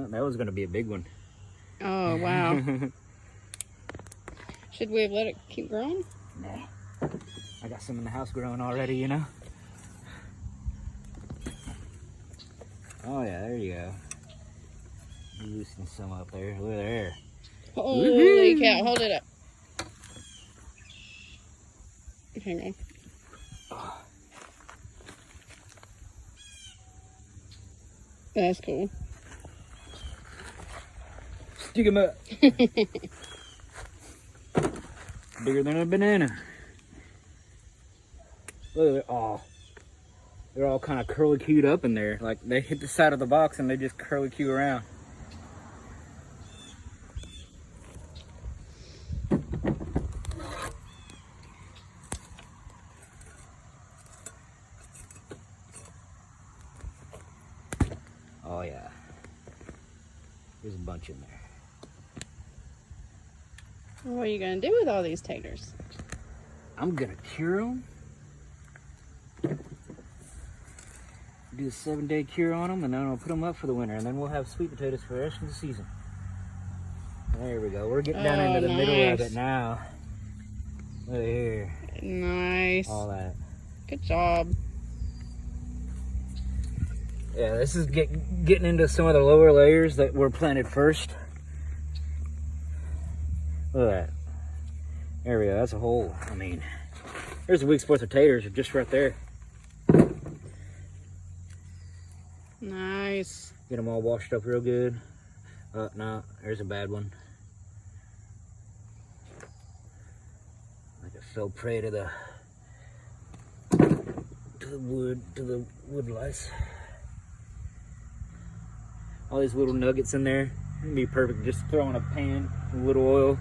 That was gonna be a big one. Oh, wow. Should we have let it keep growing? Nah. I got some in the house growing already, you know? Oh yeah, there you go. Loosen some up there. Look there. Holy cow, hold it up. Hang on. That's cool. Stick 'em up. Bigger than a banana. Look at it. Oh, they're all kind of curly-cued up in there. Like they hit the side of the box and they just curly-cue around. Oh yeah. There's a bunch in there. What are you going to do with all these taters? I'm gonna cure them. Do a 7-day cure on them, and then I'll put them up for the winter, and then we'll have sweet potatoes for the rest of the season. There we go. We're getting down into the middle of it now. Look here. Nice. All that. Good job. Yeah, this is getting into some of the lower layers that were planted first. Look at that. There we go. That's a hole. I mean, there's a week's worth of taters just right there. Nice. Get them all washed up real good. No, there's a bad one. Like it fell prey to the wood lice. All these little nuggets in there. It'd be perfect just throw in a pan, a little oil,